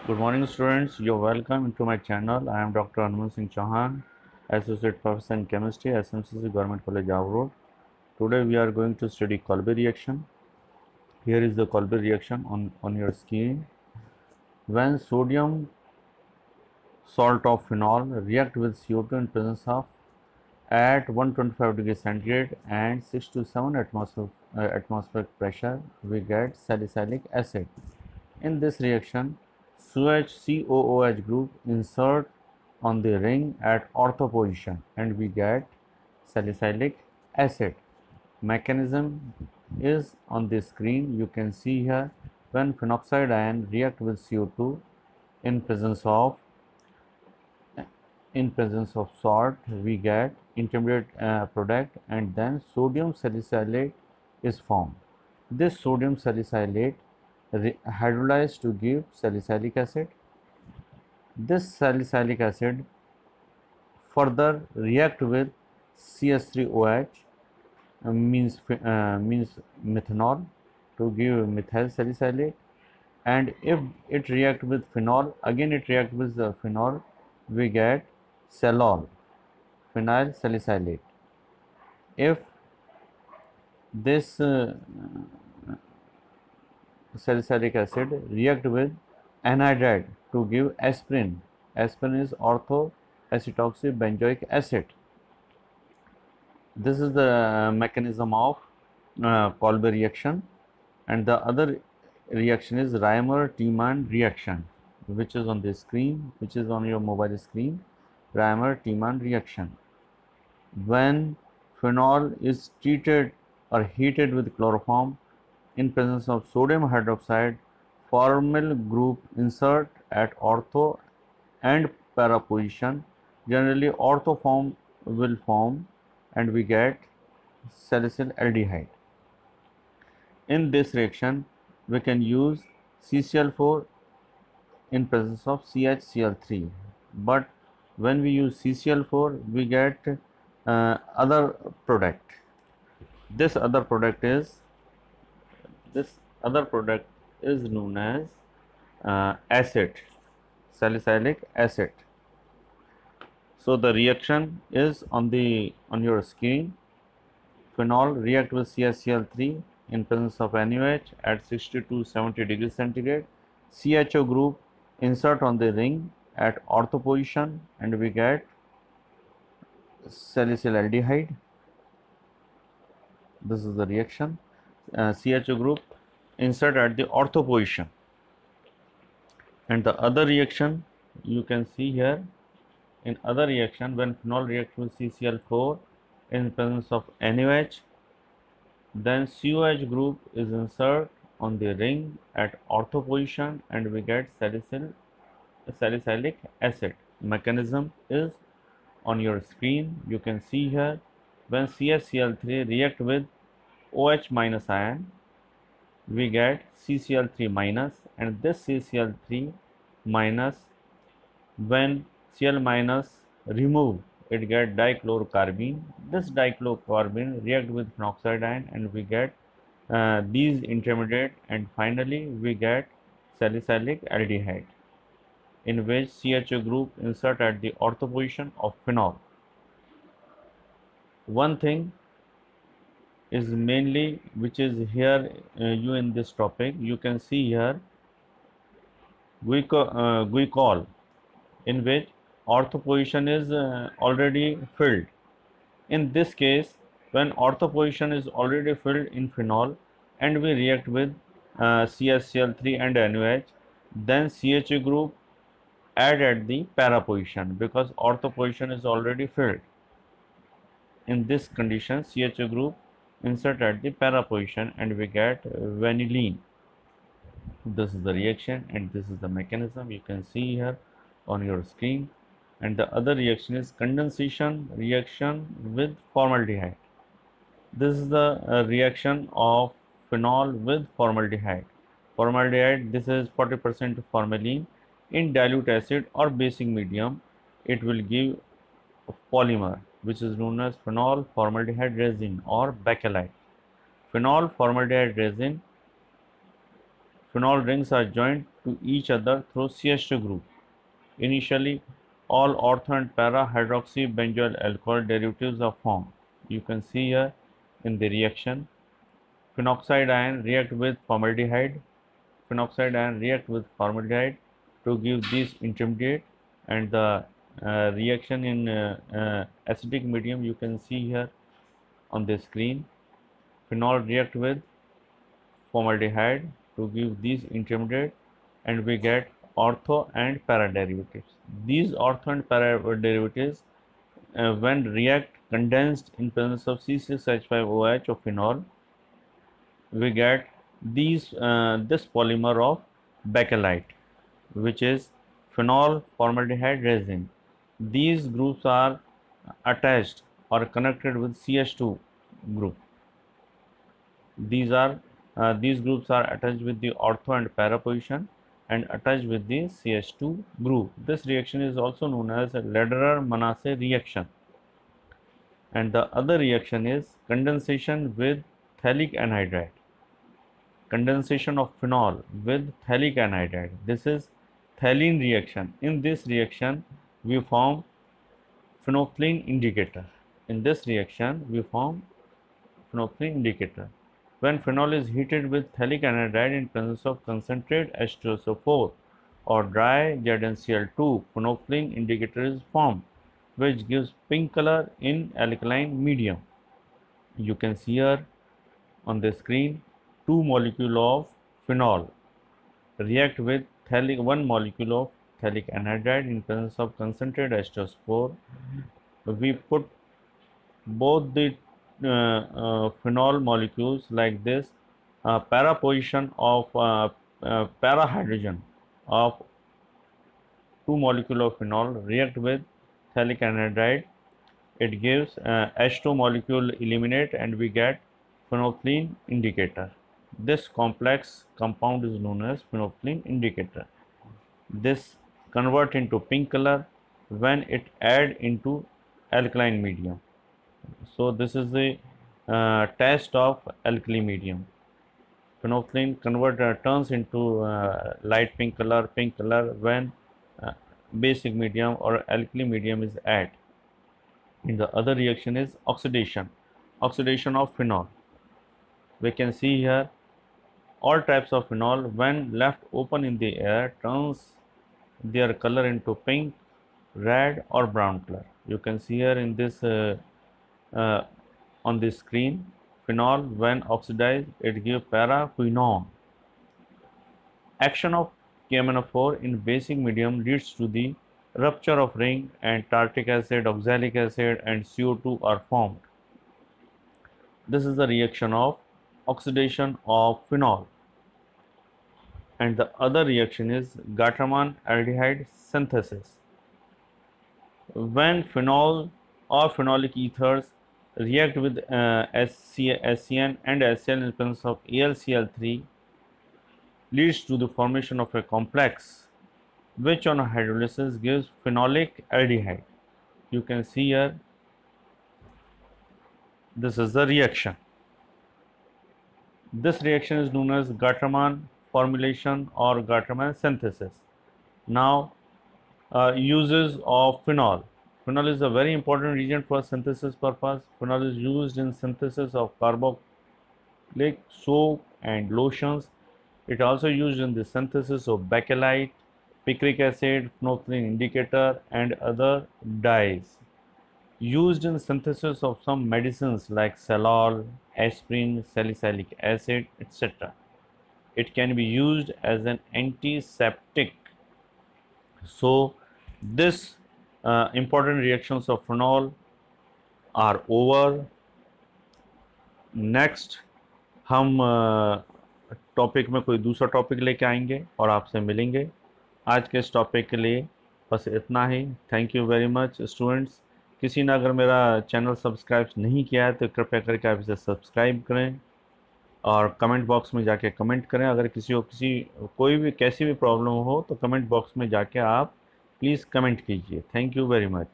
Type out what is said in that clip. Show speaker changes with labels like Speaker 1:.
Speaker 1: Good morning, students. You're welcome to my channel. I am Dr. Anmol Singh Chauhan, Associate Professor in Chemistry, SMCC Government College, Jagrod. Today we are going to study Kolbe reaction. Here is the Kolbe reaction on your screen. When sodium salt of phenol react with CO2 in presence of at 125 degrees centigrade and 6 to 7 atmospheric pressure, we get salicylic acid. In this reaction, COOH group insert on the ring at ortho position and we get salicylic acid. Mechanism is on the screen. You can see here when phenoxide ion react with CO2 in presence of salt, we get intermediate product and then sodium salicylate is formed. This sodium salicylate hydrolyzed to give salicylic acid. This salicylic acid further react with CH3OH means methanol to give methyl salicylate, and if it react with phenol, again it react with the phenol, we get phenol salicylate. If this salicylic acid react with anhydride to give aspirin. Aspirin is orthoacetoxy benzoic acid. This is the mechanism of Kolbe reaction, and the other reaction is Reimer-Tiemann reaction, which is on the screen, which is on your mobile screen. Reimer-Tiemann reaction. When phenol is treated or heated with chloroform in presence of sodium hydroxide, formyl group insert at ortho and para position. Generally ortho form will form and we get salicyl aldehyde. In this reaction we can use CCl4 in presence of CHCl3, but when we use CCl4 we get other product. This other product is known as acid, salicylic acid. So the reaction is on your screen. Phenol react with CHCl3 in presence of NaOH at 60 to 70 degrees centigrade. CHO group insert on the ring at ortho position and we get salicyl aldehyde. This is the reaction. CHO group insert at the ortho position. And the other reaction you can see here. In other reaction, when phenol reacts with CCl4 in presence of NaOH, then COH group is inserted on the ring at ortho position and we get salicylic acid. Mechanism is on your screen. You can see here when CHCl3 react with OH minus ion, we get CCl3 minus, and this CCl3 minus, when Cl minus remove, it get dichlorocarbene. This dichlorocarbene react with phenoxide ion and we get these intermediate, and finally we get salicylic aldehyde, in which CHO group insert at the ortho position of phenol. One thing is mainly which is here you in this topic, you can see here glycol, in which ortho position is already filled. In this case, when ortho position is already filled in phenol and we react with CHCl3 and NaOH, then CHO group add at the para position because ortho position is already filled. In this condition, CHO group insert at the para position and we get vanillin. This is the reaction and this is the mechanism you can see here on your screen. And the other reaction is condensation reaction with formaldehyde. This is the reaction of phenol with formaldehyde. Formaldehyde, this is 40% formalin in dilute acid or basic medium. It will give a polymer which is known as phenol formaldehyde resin or bakelite. Phenol formaldehyde resin phenol rings are joined to each other through CH2 group. Initially, all ortho and para hydroxybenzoyl alcohol derivatives are formed. You can see here in the reaction, phenoxide ion react with formaldehyde. Phenoxide ion react with formaldehyde to give these intermediate, and the reaction in acidic medium you can see here on the screen. Phenol react with formaldehyde to give these intermediate, and we get ortho and para derivatives. These ortho and para derivatives when react condensed in presence of C6H5OH of phenol, we get these this polymer of bakelite, which is phenol formaldehyde resin. These groups are attached or connected with CH2 group. These groups are attached with the ortho and para position and attached with the CH2 group. This reaction is also known as Lederer-Manasse reaction. And the other reaction is condensation with phthalic anhydride. Condensation of phenol with phthalic anhydride. This is phthalene reaction. In this reaction, we form phenolphthalein indicator. In this reaction, we form phenolphthalein indicator. When phenol is heated with phthalic anhydride in presence of concentrate H2SO4 or dry ZnCl2, phenolphthalein indicator is formed, which gives pink color in alkaline medium. You can see here on the screen 2 molecules of phenol react with one molecule of phthalic anhydride in presence of concentrate H2SO4. We put both the phenol molecules like this, para position of para hydrogen of 2 molecule of phenol react with phthalic anhydride. It gives H2 molecule eliminate and we get phenolphthalein indicator. This complex compound is known as phenolphthalein indicator. This convert into pink color when it add into alkaline medium. So this is the test of alkali medium. Phenolphthalein turns into light pink color when basic medium or alkali medium is added. And the other reaction is oxidation of phenol. We can see here all types of phenol when left open in the air turns their color into pink, red or brown color. You can see here in this on this screen, phenol when oxidized it gives paraquinone. Action of KMnO4 in basic medium leads to the rupture of ring and tartic acid, oxalic acid and CO2 are formed. This is the reaction of oxidation of phenol. And the other reaction is Gattermann aldehyde synthesis. When phenol or phenolic ethers react with SCN and HCl in presence of AlCl3 leads to the formation of a complex which on hydrolysis gives phenolic aldehyde. You can see here this is the reaction. This reaction is known as Gattermann formulation or Gattermann synthesis. Now uses of phenol. Phenol is a very important reagent for synthesis purpose. Phenol is used in synthesis of carboxylic soap and lotions. It also used in the synthesis of bakelite, picric acid, phenolphthalein indicator and other dyes. Used in synthesis of some medicines like Salol, aspirin, salicylic acid, etc. It can be used as an antiseptic. So this important reactions of phenol are over. Next हम topic में कोई दूसरा topic लेके आएंगे और आपसे मिलेंगे. आज के इस टॉपिक के लिए बस इतना ही. Thank you very much students. किसी ने अगर मेरा चैनल सब्सक्राइब नहीं किया है तो कृपया करके आप इसे सब्सक्राइब करें और कमेंट बॉक्स में जाके कमेंट करें. अगर किसी को कोई भी कैसी भी प्रॉब्लम हो तो कमेंट बॉक्स में जाके आप प्लीज़ कमेंट कीजिए. Thank you very much.